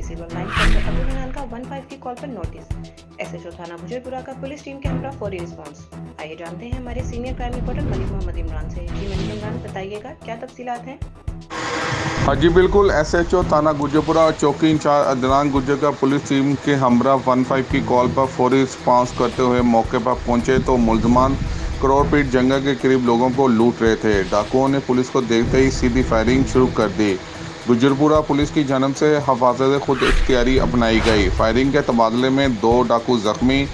Civil line doctor Abdul Hanan का 15 की call पर नोटिस। एसएचओ थाना गुजरपुरा का पुलिस टीम के हमरा फौरी रिस्पांस। आइए जानते हैं हमारे senior crime reporter Malik Mohammad Imran से। जी मलिक इमरान, बताइएगा क्या तफसीलात हैं? हाँ जी बिल्कुल, एसएचओ थाना गुजरपुरा और चौकी इंचार्ज अदनान गुजर का पुलिस टीम के हमरा 15 की कॉल पर फौरी रिस्पांस करते हुए मौके पर पहुंचे तो मुलजमान करोड़पीट जंगल के करीब लोगों को लूट रहे थे। डाकुओं ने पुलिस को देखते ही सीधी फायरिंग शुरू कर दी। गुजरपुरा पुलिस की जानब से हिफाजत खुद इख्तियारी अपनाई गई। फायरिंग के तबादले में 2 डाकू जख्मी,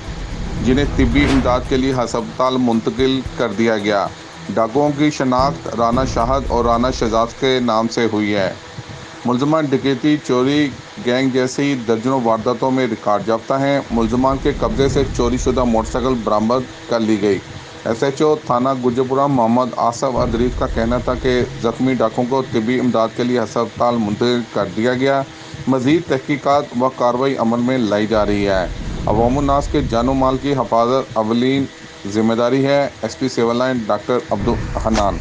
जिन्हें तिब्बी इमदाद के लिए अस्पताल मुंतकिल कर दिया गया। डाकुओं की शनाख्त राना शाहद और राना शहजाद के नाम से हुई है। मुलजमान डकैती, चोरी, गैंग जैसी दर्जनों वारदातों में रिकॉर्ड याफ्ता हैं। मुलजमान के कब्जे से चोरीशुदा मोटरसाइकिल बरामद कर ली गई। एसएचओ थाना गुजरपुरा मोहम्मद आसफ अदरीफ का कहना था कि जख्मी डाकुओं को तिब्बी इमदाद के लिए अस्पताल मुंतकिल कर दिया गया। मज़ीद तहकीकात व कार्रवाई अमल में लाई जा रही है। अवामुन्नास के जानो माल की हिफाजत अवलीन जिम्मेदारी है। SP civil line doctor Abdul Hanan.